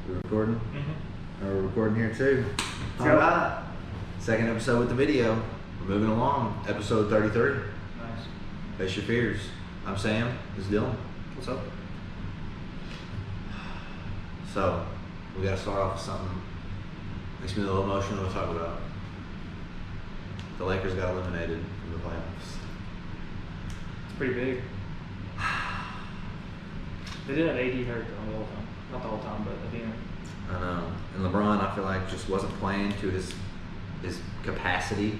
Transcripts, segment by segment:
We're recording? Mm-hmm. We're recording here too. All right. Second episode with the video. We're moving along. Episode 33. Nice. Face your fears. I'm Sam. This is Dylan. What's up? So, we gotta start off with something makes me a little emotional to talk about. The Lakers got eliminated from the playoffs. It's pretty big. They did have AD hurt though the whole time. Not the whole time, but at the end. I know. And LeBron, I feel like, just wasn't playing to his capacity.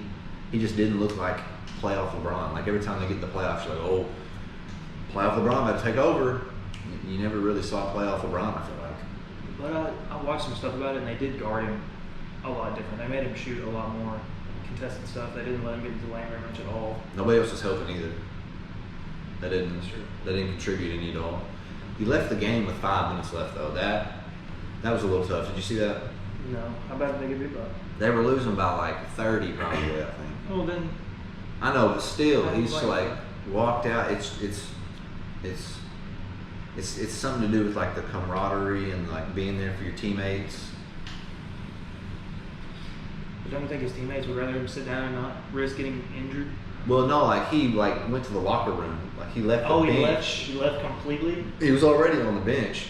He just didn't look like playoff LeBron. Like every time they get in the playoffs, you're like, oh, playoff LeBron about to take over. You never really saw playoff LeBron, I feel like. But I watched some stuff about it, and they did guard him a lot different. They made him shoot a lot more contested stuff. They didn't let him get into the lane very much at all. Nobody else was helping either. They didn't. That's true. They didn't contribute any at all. He left the game with 5 minutes left though. That was a little tough. Did you see that? No. How bad did they get beat by? They were losing by like 30 probably, I think. Well then. I know, but still, he's like like walked out. It's something to do with like the camaraderie and like being there for your teammates. But don't you think his teammates would rather him sit down and not risk getting injured? Well, no, like he like went to the locker room. Like he left the bench. He left completely? He was already on the bench.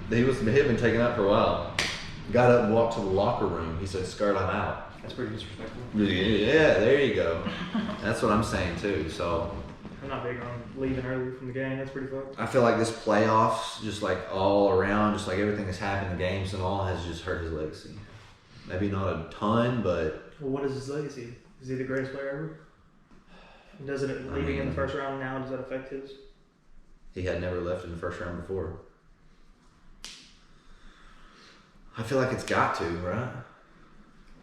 He had been taken out for a while. Got up and walked to the locker room. He said, "Skirt, I'm out." That's pretty disrespectful. Yeah, there you go. That's what I'm saying too. So I'm not big on leaving early from the game. That's pretty fucked. I feel like this playoffs, just like all around, just like everything that's happened in the games and all, has just hurt his legacy. Maybe not a ton, but. Well, what is his legacy? Is he the greatest player ever? Does it leaving in the first round now? Does that affect his? He had never left in the first round before. I feel like it's got to, right?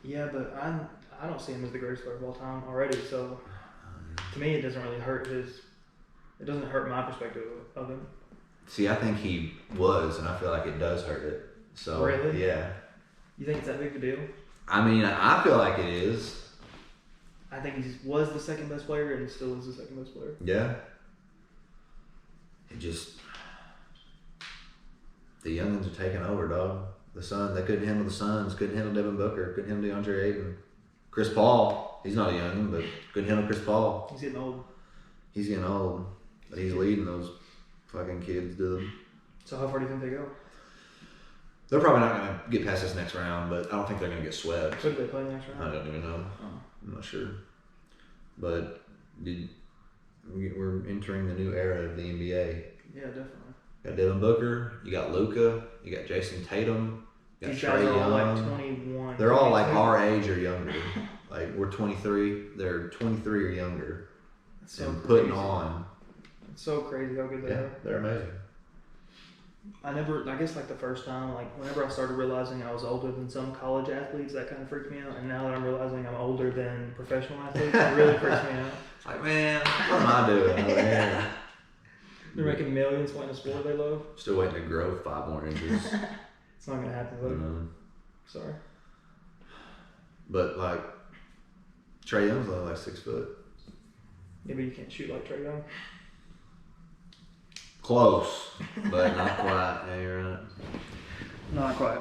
Yeah, but I don't see him as the greatest player of all time already. So to me, it doesn't really hurt his. It doesn't hurt my perspective of him. See, I think he was, and I feel like it does hurt it. So really? Yeah. You think it's that big of a deal? I mean, I feel like it is. I think he was the second best player and still is the second best player. Yeah. It just. The youngins are taking over, dog. The Suns, they couldn't handle the Suns, couldn't handle Devin Booker, couldn't handle DeAndre Ayton. Chris Paul, he's not a youngin, but couldn't handle Chris Paul. He's getting old. He's getting old, but he's leading those fucking kids to them. So how far do you think they go? They're probably not going to get past this next round, but I don't think they're going to get swept. Who do they play next round? I don't even know. Oh. I'm not sure. But we're entering the new era of the NBA. Yeah, definitely. You got Devin Booker, you got Luka, you got Jason Tatum, you got These Trae guys are all Young. like 21. They're all like our age or younger. Like we're 23, they're 23 or younger. That's so and crazy. putting on. It's so crazy how good they are. They're amazing. I guess like the first time, like whenever I started realizing I was older than some college athletes, that kind of freaked me out. And now that I'm realizing I'm older than professional athletes, it really freaks me out. It's like, man, what am I doing over here? They're making millions playing a sport they love. Still waiting to grow 5 more inches. It's not gonna happen, buddy. Sorry. But like, Trae Young's only like 6 foot. Yeah, but you can't shoot like Trae Young. Close, but not quite. Yeah, you're right. Not quite.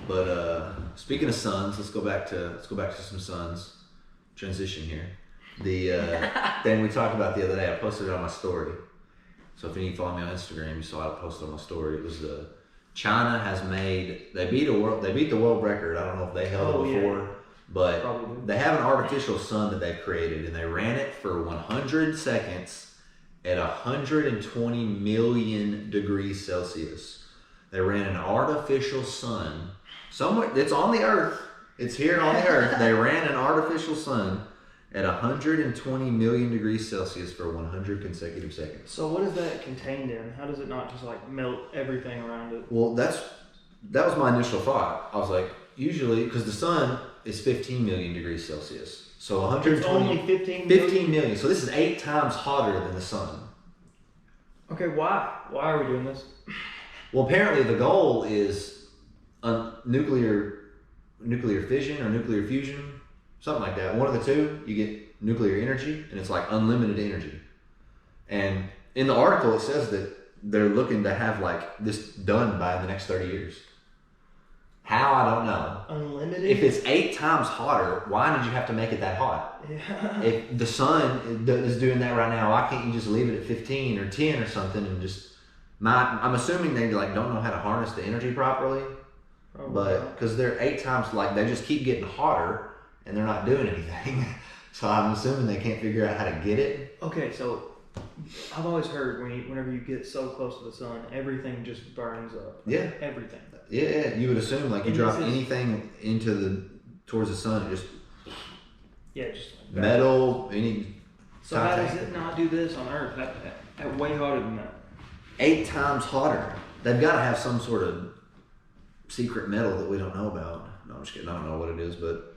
But speaking of Suns, let's go back to some Suns. Transition here. The thing we talked about the other day, I posted it on my story. So if you need to follow me on Instagram, you saw I posted on my story. It was China has made they beat the world record. I don't know if they held it before, yeah. But probably. They have an artificial sun that they've created, and they ran it for 100 seconds at 120 million degrees Celsius. They ran an artificial sun somewhere. It's on the Earth. It's here on the Earth. They ran an artificial sun at 120 million degrees Celsius for 100 consecutive seconds. So what is that contained in? How does it not just like melt everything around it? Well, that was my initial thought. I was like, usually, because the sun is 15 million degrees Celsius. So 120. It's only 15 million. So this is 8 times hotter than the sun. Okay, why? Why are we doing this? Well, apparently the goal is nuclear fission or nuclear fusion. Something like that. One of the two, you get nuclear energy, and it's like unlimited energy. And in the article, it says that they're looking to have like this done by the next 30 years. How, I don't know. Unlimited? If it's 8 times hotter, why did you have to make it that hot? Yeah. If the sun is doing that right now, why can't you just leave it at 15 or 10 or something and just... I'm assuming they like don't know how to harness the energy properly. Probably But not. because they're 8 times, like they just keep getting hotter and they're not doing anything. So I'm assuming they can't figure out how to get it. Okay, so I've always heard whenever you get so close to the sun, everything just burns up. Yeah. Everything. Yeah, you would assume like you And drop this is- anything towards the sun, it just Yeah, just like that. metal, any. So how does it not do this on Earth? At way hotter than that. 8 times hotter. They've got to have some sort of secret metal that we don't know about. No, I'm just kidding. I don't know what it is, but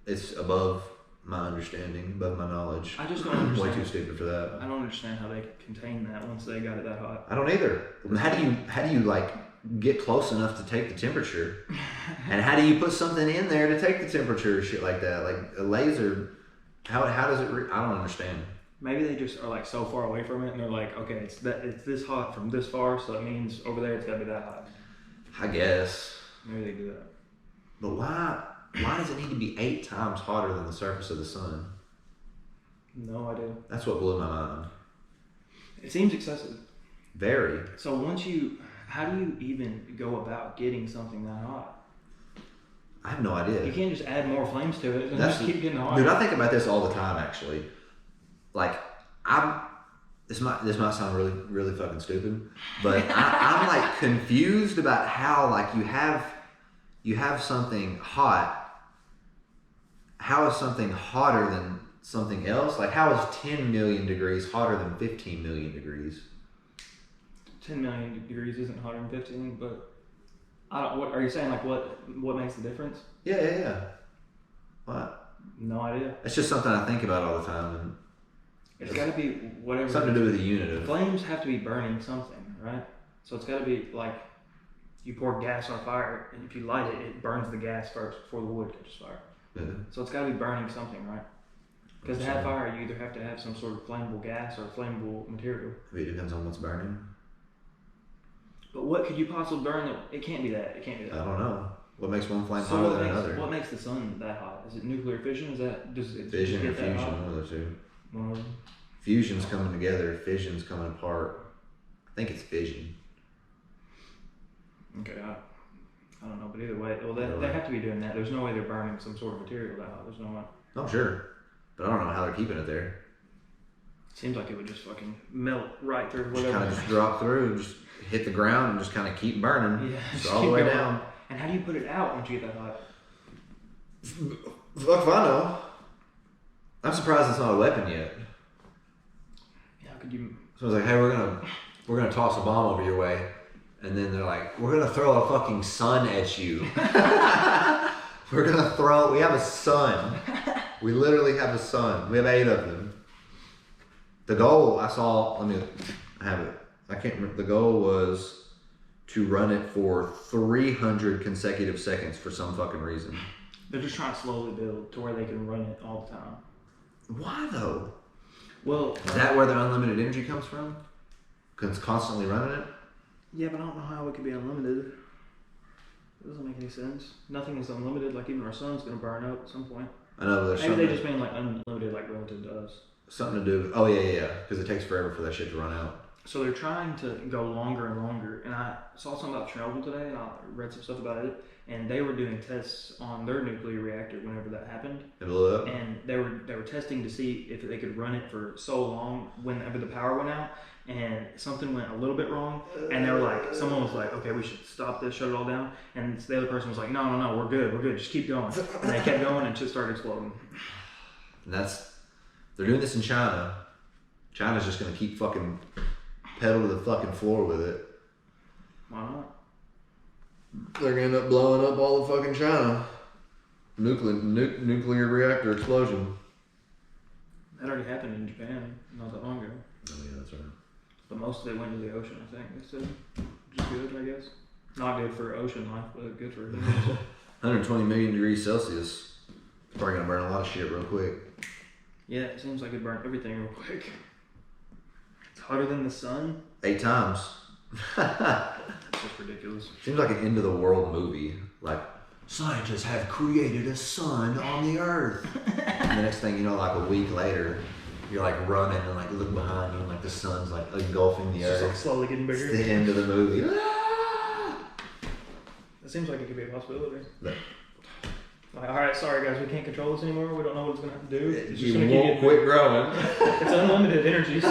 it's above my understanding, above my knowledge. I just don't Way understand. too stupid for that. I don't understand how they could contain that once they got it that hot. I don't either. How do you like get close enough to take the temperature? And how do you put something in there to take the temperature or shit like that? Like a laser, how does it? I don't understand. Maybe they just are like so far away from it, and they're like, okay, it's this hot from this far, so that means over there it's gotta be that hot. I guess. Maybe they do that. But why does it need to be 8 times hotter than the surface of the sun? No idea. That's what blew my mind. It seems excessive. Very. So how do you even go about getting something that hot? I have no idea. You can't just add more flames to it and That's- just keep getting hotter. Dude, I think about this all the time actually. Like this might sound really, really fucking stupid, but I'm like confused about how like you have something hot. How is something hotter than something else? Like how is 10 million degrees hotter than 15 million degrees? 10 million degrees isn't hotter than 15, but what are you saying? Like what makes the difference? Yeah. What? No idea. It's just something I think about all the time, and It's got to be whatever. something to do with the unit of. Flames have to be burning something, right? So it's got to be like you pour gas on a fire, and if you light it, it burns the gas first before the wood catches fire. Yeah. So it's got to be burning something, right? Because to have fire, you either have to have some sort of flammable gas or flammable material. It depends on what's burning. But what could you possibly burn? It can't be that. It can't be I that. don't know. What makes one flame So hotter than another? what makes the sun that hot? Is it nuclear fission? Does it Fission or get that fusion, hot? one of the two. One of them. Fusion's coming together, fission's coming apart. I think it's fission. Okay, I don't know, but either way, well, they have to be doing that. There's no way they're burning some sort of material that hot. There's no way. I'm sure, but I don't know how they're keeping it there. Seems like it would just fucking melt right through Just whatever. kind of just drop through, just hit the ground, and just kind of keep burning. Yeah, just all the way keep going. down. And how do you put it out once you get that hot? Fuck if I know. I'm surprised it's not a weapon yet. Yeah, how could you? Someone's like, hey, we're gonna toss a bomb over your way, and then they're like, we're gonna throw a fucking sun at you. We have a sun. We literally have a sun. We have 8 of them. The goal I have it. I can't remember. The goal was to run it for 300 consecutive seconds for some fucking reason. They're just trying to slowly build to where they can run it all the time. Why though? Well, Is that where the unlimited energy comes from? Because it's constantly running it? yeah, but I don't know how it could be unlimited. It doesn't make any sense. Nothing is unlimited. Like even our sun's gonna burn out at some point. I know, but there's Maybe something, they just mean like unlimited, like relative to us. something to do with, oh yeah, because it takes forever for that shit to run out. So they're trying to go longer and longer. And I saw something about Chernobyl today, and I read some stuff about it. And they were doing tests on their nuclear reactor whenever that happened. It blew up? And they were testing to see if they could run it for so long whenever the power went out. And something went a little bit wrong. And they were like, someone was like, okay, we should stop this, shut it all down. And the other person was like, no, we're good, just keep going. And they kept going and it just started exploding. And they're doing this in China. China's just going to keep fucking pedal to the fucking floor with it. Why not? They're going to end up blowing up all of fucking China. Nuclear reactor explosion. That already happened in Japan not that long ago. Oh yeah, that's right. But most of it went to the ocean, I think. They said, which is good, I guess. Not good for ocean life, but good for humans. 120 million degrees Celsius. Probably going to burn a lot of shit real quick. Yeah, it seems like it burnt everything real quick. It's hotter than the sun. 8 times. just ridiculous. Seems like an end of the world movie. Like, scientists have created a sun on the Earth. And the next thing you know, like a week later, you're like running and like look behind you and like the sun's like engulfing the Earth. Just like slowly getting bigger. It's the end of the movie. It seems like it could be a possibility. But, Like, all right, sorry guys, we can't control this anymore. We don't know what it's gonna have to do. It's just you gonna won't quit growing. It's unlimited energy, so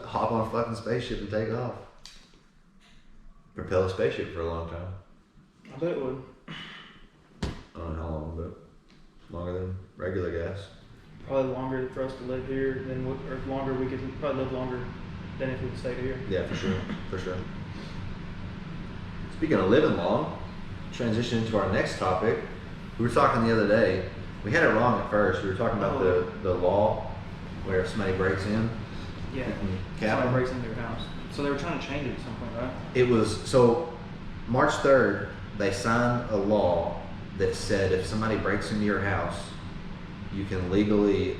Hop on a fucking spaceship and take off. Propel a spaceship for a long time. I bet it would. I don't know how long, but longer than regular gas. Probably longer for us to live here than or longer we could probably live longer than if we stayed here. Yeah, for sure, for sure. Speaking of living long, transition into our next topic. We were talking the other day. We had it wrong at first. We were talking about the law where if somebody breaks in, Yeah. cap Somebody them. breaks into your house. So they were trying to change it at some point, right? It was so March 3rd. They signed a law that said if somebody breaks into your house, you can legally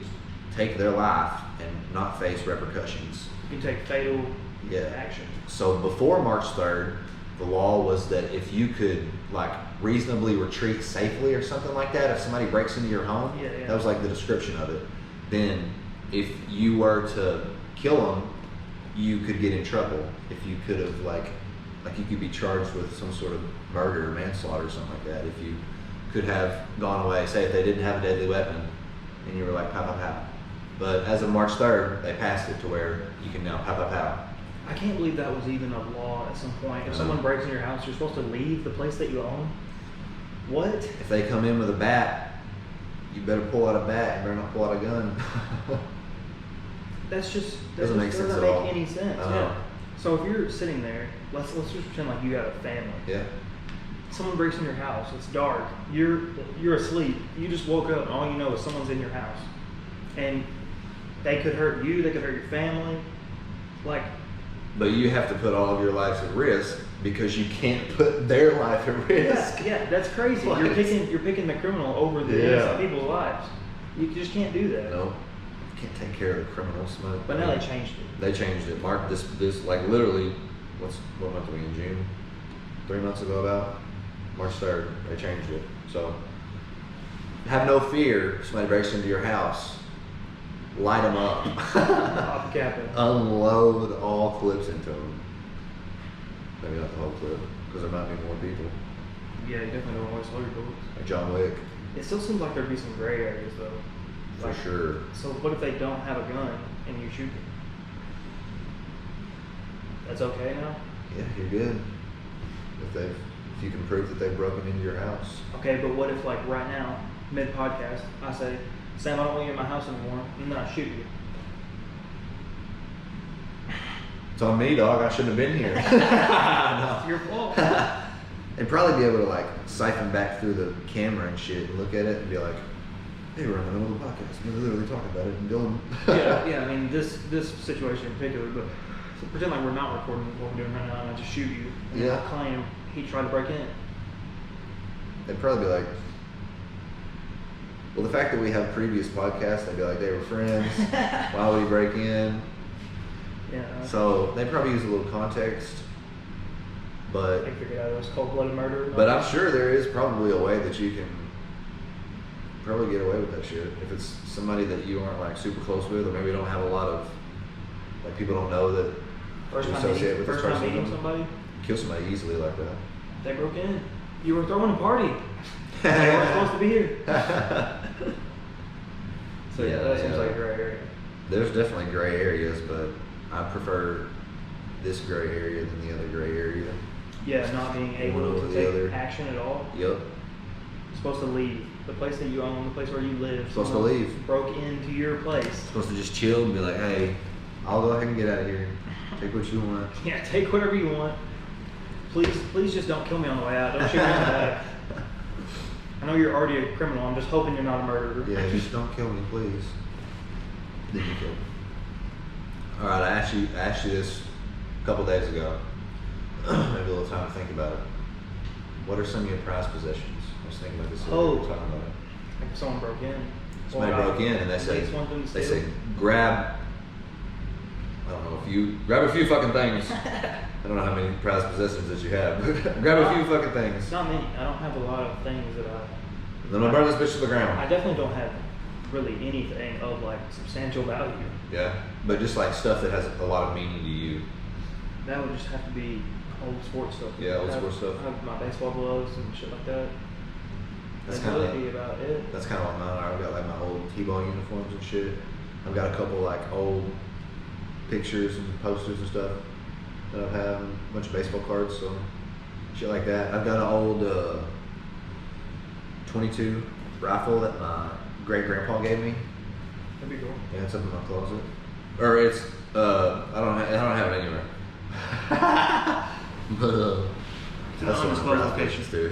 take their life and not face repercussions. You can take fatal Yeah. action. So before March 3rd, the law was that if you could like reasonably retreat safely or something like that, if somebody breaks into your home, Yeah, yeah. that was like the description of it. Then if you were to kill them, you could get in trouble. If you could have like you could be charged with some sort of murder or manslaughter or something like that. If you could have gone away, say if they didn't have a deadly weapon and you were like pow pow pow. But as of March 3rd, they passed it to where you can now pow pow pow. I can't believe that was even a law at some point. If someone breaks in your house, you're supposed to leave the place that you own. What? If they come in with a bat, you better pull out a bat. You better not pull out a gun. That Doesn't make sense doesn't at make all. any sense. Yeah. So if you're sitting there, let's just pretend like you have a family. Yeah. Someone breaks in your house. It's dark. You're asleep. You just woke up, and all you know is someone's in your house, and they could hurt you. They could hurt your family. Like. But you have to put all of your lives at risk because you can't put their life at risk. Yeah, that's crazy. What? You're picking the criminal over the innocent people's lives. You just can't do that. No, you can't take care of the criminals. But now they changed it. They changed it. Mark, this like literally, what month are we in? June? 3 months ago about? March 3rd, they changed it. So have no fear if somebody breaks into your house. Light them up. Pop the cap in. Unload all clips into them. Maybe not the whole clip, because there might be more people. Yeah, you definitely don't waste all your bullets. Like John Wick. It still seems like there'd be some gray areas though. For Like, sure. So what if they don't have a gun and you shoot them? That's okay now? Yeah, you're good. If you can prove that they've broken into your house. Okay, but what if like right now, mid-podcast, I say, Sam, I don't want you in my house anymore, and then I shoot you. It's on me, dog. I shouldn't have been here. It's your fault. They'd probably be able to like siphon back through the camera and shit and look at it and be like, hey, we're in the middle of the podcast. We're literally talking about it and Dylan. yeah, I mean this situation in particular, but pretend like we're not recording what we're doing right now and I just shoot you and Yeah. I claim he tried to break in. They'd probably be like, well, the fact that we have previous podcasts, they'd be like, they were friends. Why would he break in? Yeah. So they probably use a little context, but They figured out it was cold-blooded murder. But I'm sure there is probably a way that you can probably get away with that shit. If it's somebody that you aren't like super close with, or maybe don't have a lot of, like people don't know that First you time associate with this first time person. meeting somebody, Kill somebody easily like that. they broke in. You were throwing a party. They weren't supposed to be here. So yeah, that seems like a gray area. There's definitely gray areas, but I prefer this gray area than the other gray area. Yeah, not being able One over to the take other. action at all. Yep. You're supposed to leave. The place that you own, the place where you live. Supposed to someone leave. Broke into your place. Supposed to just chill and be like, hey, I'll go ahead and get out of here. Take what you want. Yeah, take whatever you want. Please just don't kill me on the way out. Don't shoot me in the back. I know you're already a criminal. I'm just hoping you're not a murderer. Yeah, just don't kill me, please. Then you kill me. All right, I asked you this a couple days ago. Maybe a little time to think about it. What are some of your prized possessions? I was thinking about this. We were talking about it. Like if someone broke in. Somebody broke in and they said, They want them to they steal. said, grab. I don't know grab a few fucking things. I don't know how many prized possessions that you have, but grab a few fucking things. It's not many. I don't have a lot of things that Then we'll burn this bitch to the ground. I definitely don't have really anything of like substantial value. Yeah, but just like stuff that has a lot of meaning to you. That would just have to be old sports stuff. Yeah, old sports stuff. I have my baseball gloves and shit like that. That's That'd kind of really be about it. That's kind of what mine are. I've got like my old T-ball uniforms and shit. I've got a couple like old pictures and posters and stuff that I've had, and a bunch of baseball cards, so shit like that. I've got an old 22 rifle that my great grandpa gave me. That'd be cool. Yeah, it's up in my closet. Or it's I don't have it anywhere. But that's one of my prized possessions too.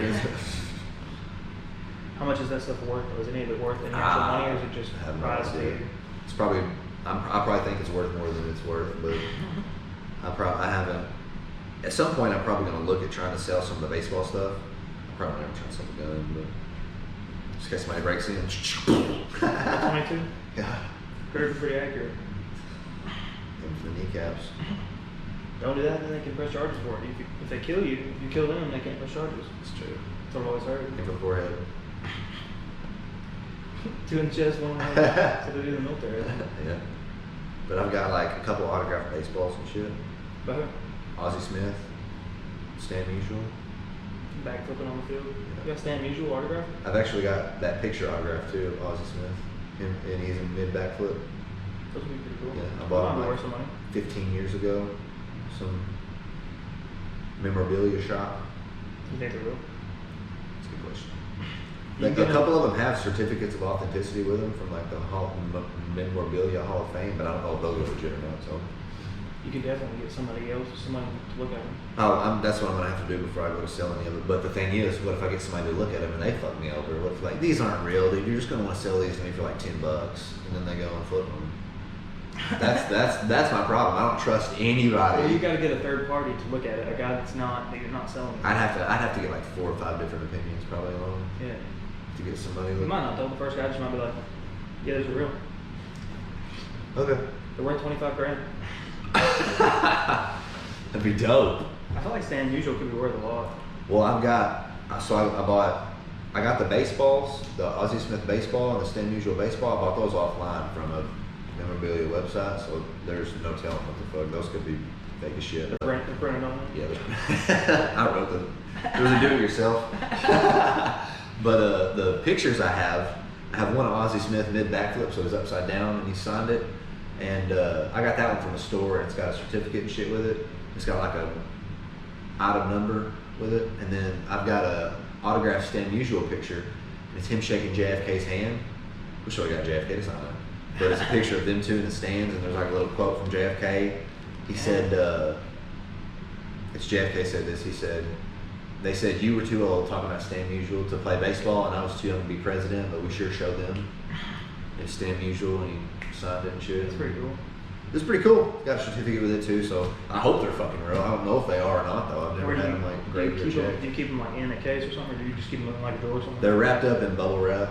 How much is that stuff worth? Or is any of it worth any actual money, or is it just prized to you? It's probably I probably think it's worth more than it's worth, but I haven't. At some point, I'm probably going to look at trying to sell some of the baseball stuff. I'm probably never trying to sell the gun, but just in case somebody breaks in. 22? Yeah. Pretty accurate. Aim for the kneecaps. Don't do that, then they can press charges for it. If they kill you, if you kill them, they can't press charges. It's true. That's what I've always heard. Aim for the forehead. 2 in the chest, 1 in the head. That's what they do in the military. Yeah. But I've got like a couple autographed baseballs and shit. But Ozzie Smith, Stan Musial. back flipping on the field. You got Stan Musial autograph? I've actually got that picture autographed too of Ozzie Smith. And he's in mid backflip. Those would be pretty cool. Yeah, I bought them like some money. 15 years ago. Some memorabilia shop. You think they're real? That's a good question. Like a couple of them have certificates of authenticity with them from like the Memorabilia Hall of Fame, but I don't know if those are legit or not. So you could definitely get somebody to look at them. oh, that's what I'm gonna have to do before I go to sell any of it. But the thing is, what if I get somebody to look at them and they fuck me over? What if like these aren't real? Dude, you're just gonna want to sell these to me for like $10, and then they go and flip them. That's my problem. I don't trust anybody. Well, you got to get a third party to look at it. A guy that you're not selling. I'd have to get like 4 or 5 different opinions probably on Yeah. to get somebody. You might not tell the first guy. Just might be like, yeah, those are real. Okay. They're worth $25,000. That'd be dope. I feel like Stan Musial could be worth a lot. Well, I got the baseballs, the Ozzie Smith baseball and the Stan Musial baseball. I bought those offline from a memorabilia website, so there's no telling what the fuck. Those could be fake as shit. They're printed on it? Yeah, I wrote them. It was a do-it-yourself. But the pictures I have one of Ozzie Smith mid backflip, so he's upside down and he signed it. And I got that one from a store, and it's got a certificate and shit with it. It's got like a item number with it, and then I've got a autographed Stan Musial picture, and it's him shaking JFK's hand. Wish I got JFK to sign it. But it's a picture of them two in the stands, and there's like a little quote from JFK. He said, it's JFK said this, he said, they said you were too old, talking about Stan Musial, to play baseball, and I was too young to be president, but we sure showed them. It's Stan Musial, and he signed it and shit. That's pretty cool. It's pretty cool. Got a certificate with it too, so I hope they're fucking real. I don't know if they are or not though. I've never had them like graved or checked. Do you keep them like in a case or something, or do you just keep them like a door or something? They're wrapped up in bubble wrap.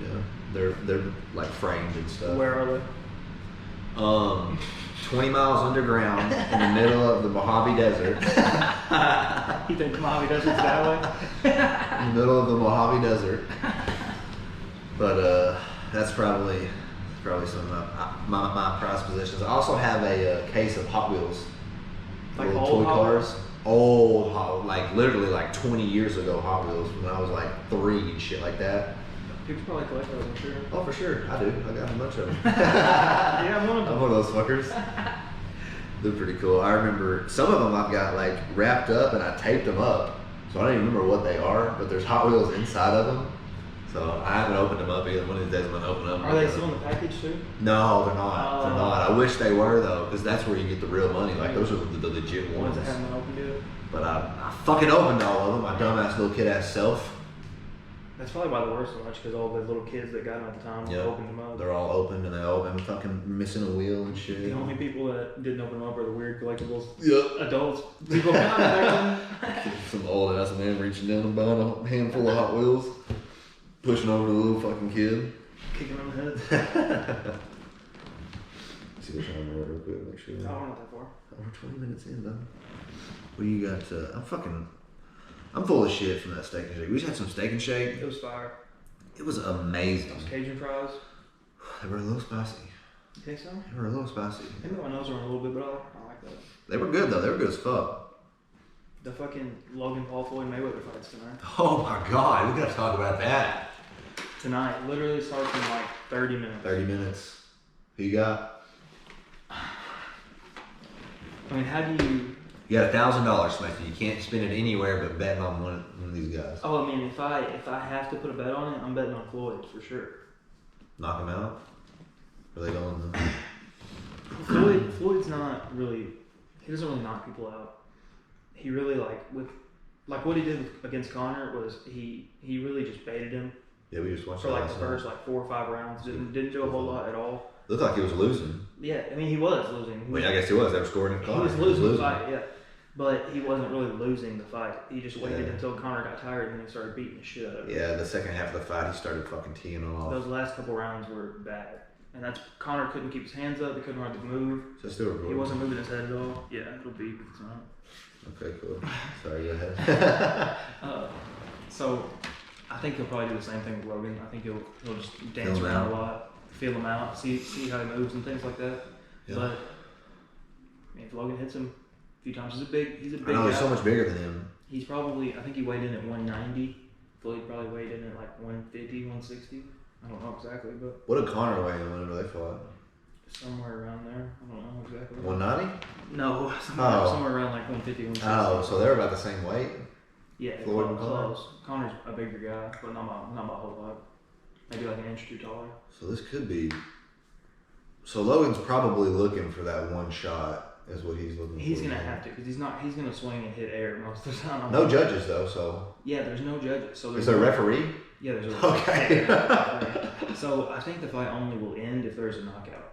Yeah, they're like framed and stuff. Where are they? 20 miles underground in the middle of the Mojave Desert. You think Mojave Desert's that way? In the middle of the Mojave Desert. But that's probably some of my prized possessions. I also have a case of Hot Wheels, like little old toy cars. Old, like literally like 20 years ago Hot Wheels when I was like 3 and shit like that. People probably collect those, I'm sure. Oh, for sure, I do. I got a bunch of them. Yeah, I'm one of them. I'm one of those fuckers. They're pretty cool. I remember some of them I've got like wrapped up and I taped them up, so I don't even remember what they are. But there's Hot Wheels inside of them. So I haven't opened them up either. One of these days I'm gonna open them. Are they still in the package too? No, they're not. They're not. I wish they were though, because that's where you get the real money. Like those are the legit ones. Ones that haven't been opened yet. But I fucking opened all of them. My dumbass little kid ass self. That's probably why they were so much, because all the little kids that got them at the time opened them up. They're all open and they all been fucking missing a wheel and shit. The only people that didn't open them up are the weird collectibles. Yep. Adults. People got them. Some old ass man reaching down and buying a handful of Hot Wheels, pushing over the little fucking kid. Kicking on the head. See the time real quick. Make sure. Oh, we're not that far. We're 20 minutes in, though. What do you got? I'm full of shit from that steak and shake. We just had some steak and shake. It was fire. It was amazing. Those Cajun fries. They were a little spicy. You think so? They were a little spicy. Maybe my nose were a little bit, but I like that. They were good though. They were good as fuck. The fucking Logan Paul Floyd Mayweather fights tonight. Oh my god, we gotta talk about that. Tonight, literally starts in like 30 minutes. 30 minutes. Who you got? I mean, how do you? You got $1,000, Smithy. You can't spend it anywhere but betting on one of these guys. Oh, I mean, if I have to put a bet on it, I'm betting on Floyd for sure. Knock him out? Are they going? Floyd's not really. He doesn't really knock people out. He really what he did against Conor was he really just baited him. Yeah, we just watched for like the first 4 or 5 rounds. Didn't do a whole lot at all. Looked like he was losing. Yeah, I mean he was losing. I guess he was. They were scoring in Conor. He was losing the fight, yeah. But he wasn't really losing the fight. He just waited until Conor got tired and then he started beating the shit out of him. Yeah, the second half of the fight he started fucking teeing him off. Those last couple rounds were bad. And that's Conor couldn't keep his hands up, he couldn't hardly move. So still recording. He wasn't moving his head at all. Yeah, it'll be tonight. Okay, cool. Sorry, go ahead. So I think he'll probably do the same thing with Logan. I think he'll just dance around a lot, feel him out, see how he moves and things like that. Yeah. But I mean, if Logan hits him a few times, he's a big I know, guy. he's so much bigger than him. He's probably, I think he weighed in at 190. Floyd probably weighed in at like 150, 160. I don't know exactly, but what did Conor weigh in whenever they fought? Somewhere around there. I don't know exactly. 190? No, somewhere around like 150, 160. Oh, so they're about the same weight? Yeah, Floyd and close. Conor's a bigger guy, but not by a whole lot. Maybe like an inch or two taller. So this could be. So Logan's probably looking for that one shot, is what he's looking for. He's gonna have to, because he's gonna swing and hit air most of the time. No judges though, so. Yeah, there's no judges. So is there a referee? Yeah, there's a referee. Okay. So I think the fight only will end if there's a knockout.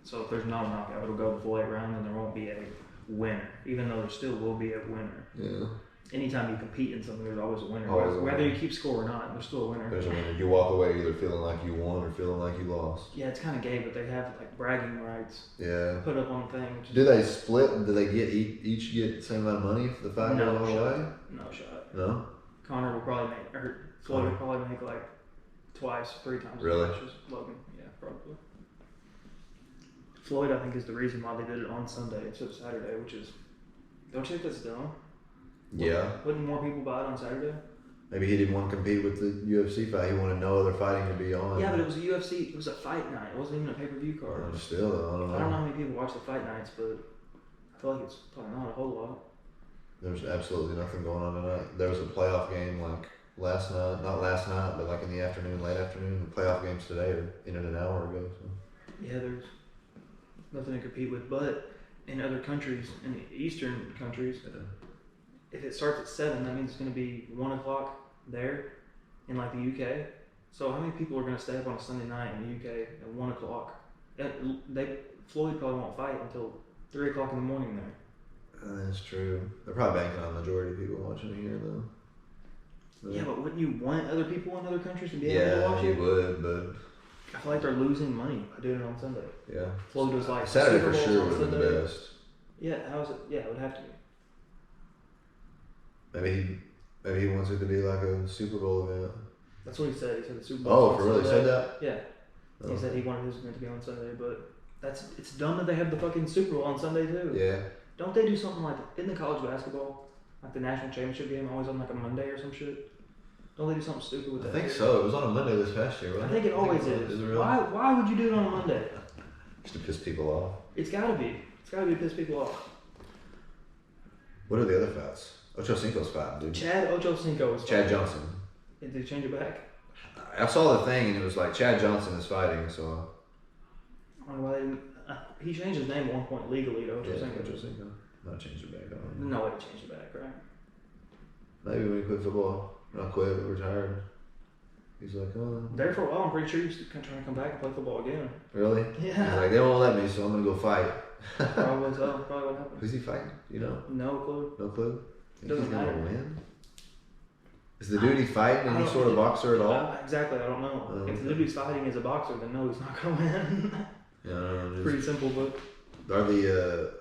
So if there's not a knockout, it'll go the full 8 rounds and there won't be a winner, even though there still will be a winner. Yeah. Anytime you compete in something, there's always a winner. Always Whether you keep score or not, there's still a winner. There's a winner. You walk away either feeling like you won or feeling like you lost. Yeah, it's kind of gay, but they have like bragging rights. Yeah. Put up on the thing. Do they split? Do they get each get the same amount of money if the fight goes all the way? No shot. No. Conor will probably make, or Floyd will probably make like twice, 3 times really? as much as Logan. Yeah, probably. Floyd, I think, is the reason why they did it on Sunday instead of Saturday, which is, don't you think that's dumb? Yeah. Wouldn't more people buy it on Saturday? Maybe he didn't want to compete with the UFC fight. He wanted no other fighting to be on. Yeah, but it was a UFC. It was a fight night. It wasn't even a pay-per-view card. Still, I don't know. I don't know how many people watch the fight nights, but I feel like it's probably not a whole lot. There's absolutely nothing going on tonight. There was a playoff game like last night, not last night, but like in the afternoon, late afternoon. The playoff games today are ended an hour ago. So. Yeah, there's nothing to compete with, but in other countries, in the Eastern countries, if it starts at 7, that means it's going to be 1 o'clock there in like the UK. So how many people are going to stay up on a Sunday night in the UK at 1 o'clock? Floyd probably won't fight until 3 o'clock in the morning there. That's true. They're probably banking on the majority of people watching it here though. Yeah, but wouldn't you want other people in other countries to be able to watch it? Yeah, you would, but I feel like they're losing money by doing it on Sunday. Yeah. Floyd was like Saturday Super for Bowl's sure on would have been Sunday. the best. Yeah, how is it? Yeah, it would have to be. Maybe he wants it to be like a Super Bowl event. That's what he said. He said the Super Bowl. Oh, for real? He said that? Yeah. Oh. He said he wanted his event to be on Sunday, but it's dumb that they have the fucking Super Bowl on Sunday too. Yeah. Don't they do something like in the college basketball, like the national championship game, always on like a Monday or some shit? Don't they do something stupid with that? I think so. It was on a Monday this past year, wasn't I think it always is. Is it really? Why would you do it on a Monday? Just to piss people off. It's gotta be. It's gotta be to piss people off. What are the other fights? Ocho Cinco's fighting, dude. Chad Ochocinco is Chad fighting. Johnson. Did they change it back? I saw the thing and it was like Chad Johnson is fighting, so. I don't know why they didn't. He changed his name at one point legally to Ochocinco. Ocho Cinco. Not changed it back. I don't know. No way to change it back, right? Maybe when he quit football. Not quit, but retired. He's like, oh. There for a while, I'm pretty sure he's trying to come back and play football again. Really? Yeah. He's like, they won't let me, so I'm going to go fight. Probably so. Probably what happened. Who's he fighting? You know? No clue. No clue? Think Doesn't he's going to matter. win? Is the dude he fighting any sort of boxer at all? Exactly, I don't know. If the dude he's fighting is a boxer, then no, he's not going to win. Yeah, I don't know. Pretty simple, but Are the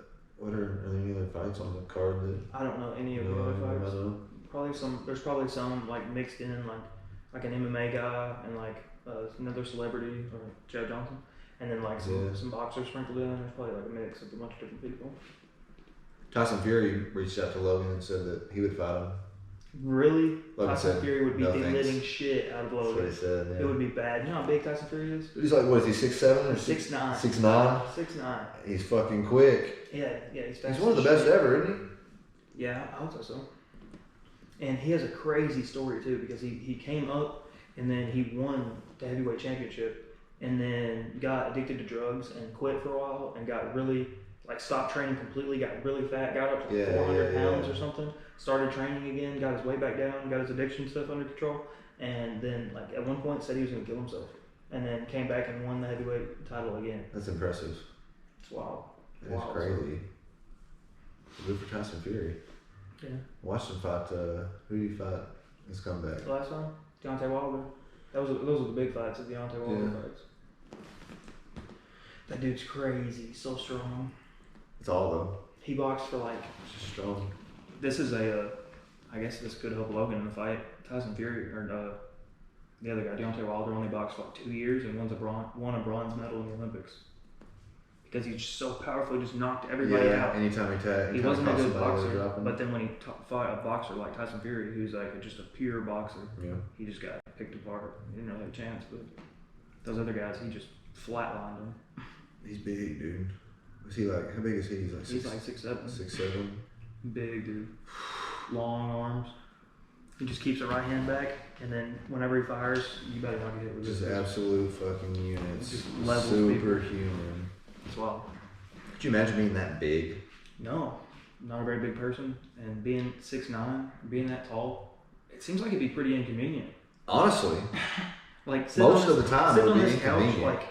are there any other fights on the card that? I don't know any of the other fights. Probably some. There's probably some like mixed in, like an MMA guy and like another celebrity or Chad Johnson, and then like some boxers sprinkled in. There's probably like a mix of a bunch of different people. Tyson Fury reached out to Logan and said that he would fight him. Really? Logan Tyson said, Fury would be no delivering shit out of Logan. That's what he said, yeah. It would be bad. You know how big Tyson Fury is? He's like, what is he, 6'7" or 6'9". 6'9"? 6'9". He's fucking quick. Yeah, he's fast. He's one of the best ever, isn't he? Yeah, I would say so. And he has a crazy story too, because he came up and then he won the heavyweight championship and then got addicted to drugs and quit for a while and got really stopped training completely, got really fat, got up to 400 pounds or something, started training again, got his weight back down, got his addiction stuff under control, and then at one point said he was going to kill himself, and then came back and won the heavyweight title again. That's impressive. It's wild. That's crazy. Good for Tyson Fury. Yeah. Watched him fight. Who did he fight? His comeback. The last time? Deontay Wilder. Those are the big fights, the Deontay Wilder fights. That dude's crazy. He's so strong. It's all though. He boxed for just strong. This is I guess this could help Logan in the fight. Tyson Fury or the other guy, Deontay Wilder, only boxed for 2 years and won a bronze medal in the Olympics. Because he's just so powerful, he just knocked everybody out. Anytime he wasn't a good boxer, but then when he fought a boxer like Tyson Fury, who's just a pure boxer, he just got picked apart. He didn't really have a chance, but those other guys, he just flatlined them. He's big, dude. Was he how big is he? He's 6'7". 6'7". Big dude. Long arms. He just keeps the right hand back, and then whenever he fires, you better not get hit with it. Just absolute fucking units. Just levels superhuman. It's wild. Could you imagine being that big? No, not a very big person, and being 6'9", being that tall, it seems like it'd be pretty inconvenient. Honestly, most of the time, sitting it would on be this couch, inconvenient.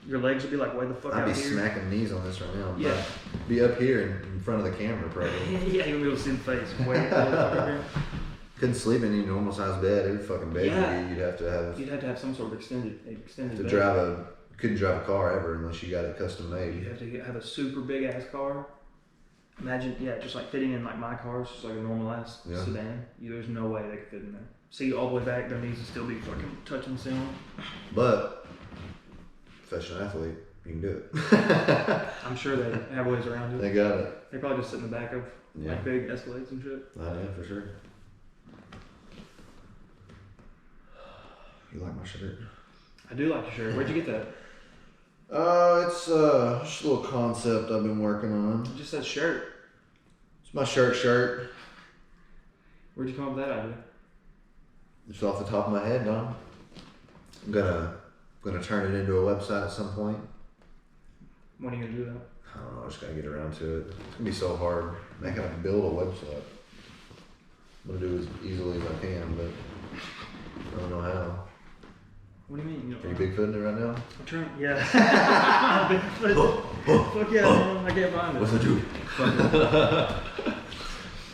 Your legs would be way the fuck out here. I'd be smacking knees on this right now. Yeah. Be up here in front of the camera, probably. Yeah, you would be able to see the face. Way Couldn't sleep in any normal sized bed. Every fucking bed you'd have to have some sort of extended to bed. Couldn't drive a car ever unless you got it custom made. You have to have a super big ass car. Imagine, just fitting in my car, it's just a normal ass sedan. There's no way they could fit in there. See all the way back, their knees would still be fucking touching the ceiling. But professional athlete, you can do it. I'm sure they have ways around it. They got it. They probably just sit in the back of big Escalades and shit. Yeah, for sure. You like my shirt? I do like your shirt. Where'd you get that? It's just a little concept I've been working on. It just says shirt. It's my shirt. Where'd you come up with that idea? Just off the top of my head, Don. I'm gonna turn it into a website at some point. When are you gonna do that? I don't know. I just gotta get around to it. It's gonna be so hard. I gotta build a website. I'm gonna do it as easily as I can, but I don't know how. What do you mean? Are you Bigfooting it right now? I'm trying. Yeah. Bigfoot. Fuck yeah, man. I can't find it. What's it do?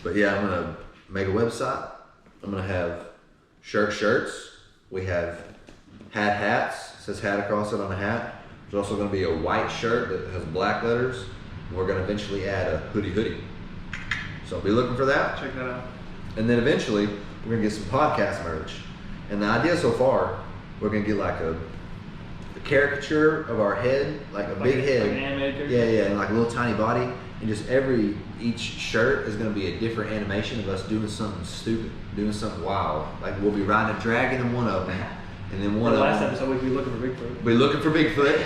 But yeah, I'm gonna make a website. I'm gonna have shirts. We have hats. It says hat across it on a hat. There's also gonna be a white shirt that has black letters. We're gonna eventually add a hoodie. So be looking for that. Check that out. And then eventually we're gonna get some podcast merch. And the idea so far, we're gonna get a caricature of our head, a big head. Like an animated character? Yeah, and a little tiny body. And just each shirt is gonna be a different animation of us doing something stupid, doing something wild. We'll be riding a dragon in one of them. And then one of them. Last episode we'd be looking for Bigfoot. We'll be looking for Bigfoot.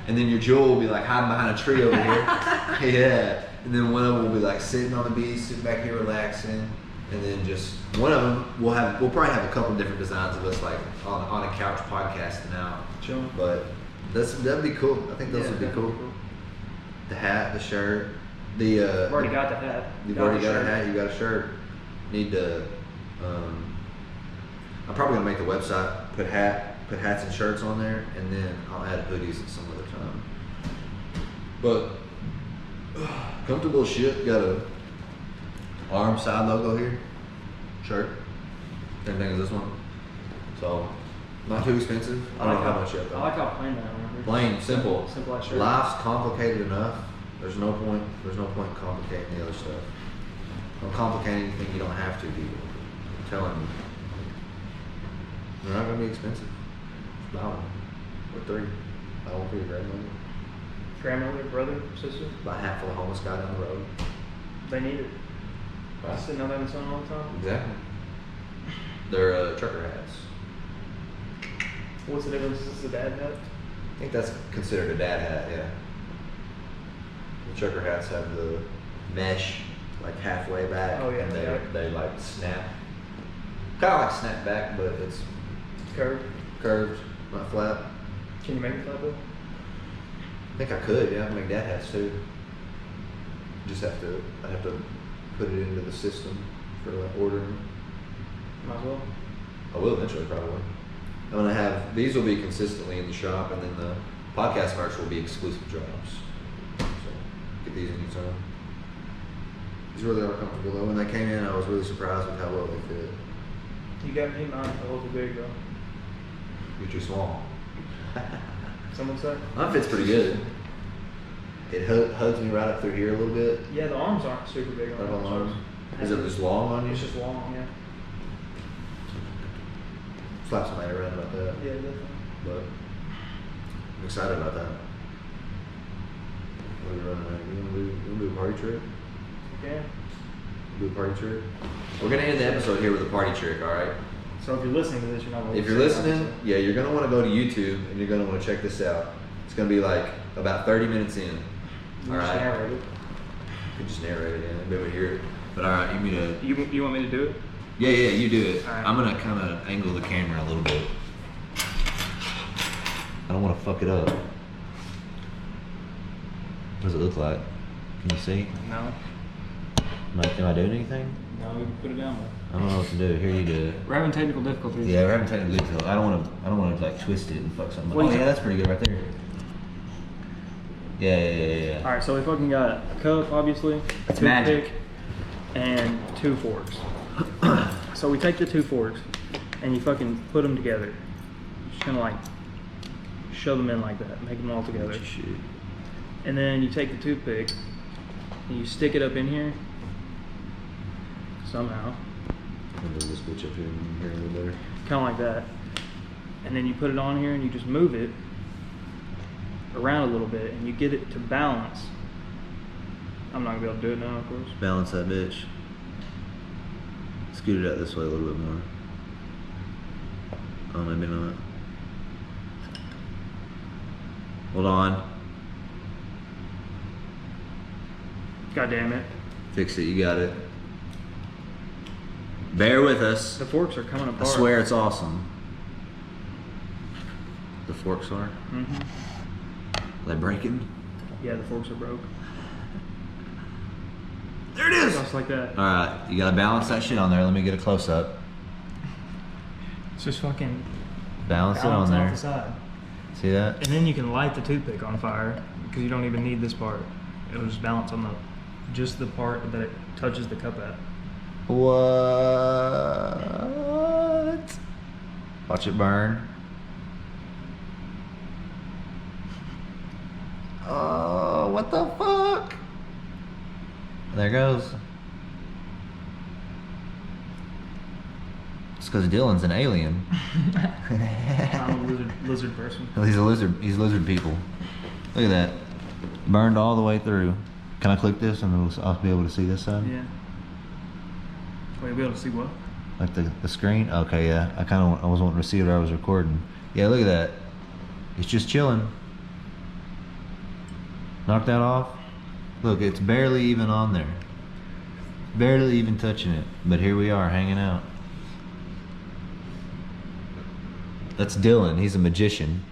And then your Jewel will be hiding behind a tree over here. Yeah. And then one of them will be sitting on the beach, sitting back here relaxing. And then just one of them, we'll probably have a couple different designs of us on a couch podcasting out. Chilling. But that'd be cool. I think those would be cool. The hat, the shirt, You've already got the hat. You've already got a hat. You got a shirt. Need to. I'm probably gonna make the website, put hats and shirts on there, and then I'll add hoodies at some other time. But comfortable as shit. Got a arm side logo here. Shirt. Same thing as this one. So Not too expensive. I don't know how much yet I though. like how plain that one. Plain, simple. Simple as shirt. Life's complicated enough. There's no point complicating the other stuff. Don't complicate anything you don't have to, people. I'm telling you. They're not gonna be expensive. Buy one. Or 3. Buy one for your grandmother. Grandmother, brother, sister. Buy a hat for the homeless guy down the road. They need it. Right. Sitting out there in the sun all the time. Exactly. They're trucker hats. What's the difference? Is this a dad hat? I think that's considered a dad hat, yeah. The trucker hats have the mesh like halfway back, Oh, yeah, and yeah. they like snap. Kind of like snap back, but it's Curved. curved, not flat. Can you make it flat though? I think I could, yeah. I can make dad hats too. I'd have to put it into the system for like ordering. Might as well. I will eventually, probably. I'm gonna have these will be consistently in the shop, and then the podcast merch will be exclusive drops. So get these anytime. These really are comfortable though. When they came in, I was really surprised with how well they fit. You got me mine a little bit big though. You're too small. Someone said? Mine fits pretty good. It hugs me right up through here a little bit. Yeah, the arms aren't super big on Right on it. the arm. Is it just long on you? It's just long, yeah. Slap somebody around about that. Yeah, definitely. But I'm excited about that. What are we running at? You wanna do a party trick? Yeah. Do a party trick? We're gonna end the episode here with a party trick, alright? So if you're listening to this, you're not. If you're listening, yeah, you're gonna wanna go to YouTube and you're gonna wanna check this out. It's gonna be like about 30 minutes in. Alright? Narrate it. You could just narrate it in, everybody would hear it. But alright, You want me to do it? Yeah, you do it. Alright. I'm gonna kinda angle the camera a little bit. I don't wanna fuck it up. What does it look like? Can you see? No. Am I doing anything? No, we can put it down there. I don't know what to do. Here, you do it. We're having technical difficulties. Yeah, we're having technical difficulty. I don't wanna like twist it and fuck something up. What Oh do you yeah, think? that's pretty good right there. Yeah. All right, so we fucking got a cup, obviously, That's a magic. toothpick, and 2 forks. So we take the 2 forks and you fucking put them together. Just kind of like shove them in like that, make them all together. Shit. And then you take the toothpick and you stick it up in here somehow, I'll move this bitch up here a little better. kind of like that. And then you put it on here and you just move it around a little bit and you get it to balance. I'm not gonna be able to do it now, of course. Balance that bitch. Scoot it out this way a little bit more. Oh, maybe not. Hold on. God damn it. Fix it, you got it. Bear with us. The forks are coming I apart. swear it's awesome. The forks are? Mm-hmm. They breaking? Yeah, the forks are broke. There it is! Just like that. Alright, you gotta balance that shit on there. Let me get a close up. It's just fucking Balance it on off there. the side. See that? And then you can light the toothpick on fire because you don't even need this part. It'll just balance on just the part that it touches the cup at. What? Watch it burn. Oh, what the fuck? There it goes. It's because Dylan's an alien. I'm a lizard person. He's a lizard. He's lizard people. Look at that. Burned all the way through. Can I click this and I'll be able to see this side? Yeah. Will you be able to see what? Like the screen? Okay, yeah. I was wanting to see what I was recording. Yeah, look at that. It's just chilling. Knock that off. Look, it's barely even on there. Barely even touching it. But here we are, hanging out. That's Dylan. He's a magician.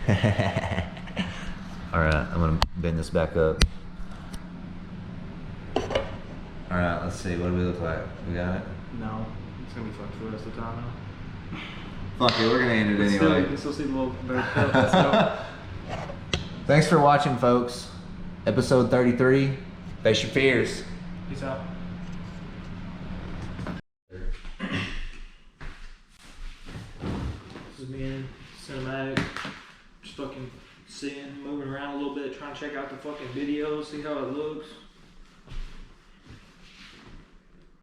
Alright, I'm going to bend this back up. Alright, let's see. What do we look like? We got it? No. It's going to be fucked for the rest of the time now. Fuck it, we're going to end it You anyway. can still see the little bird cup. Let's go. Thanks for watching, folks. Episode 33. Face your fears. Peace out. This is of me in cinematic, just fucking sitting, moving around a little bit, trying to check out the fucking videos, see how it looks.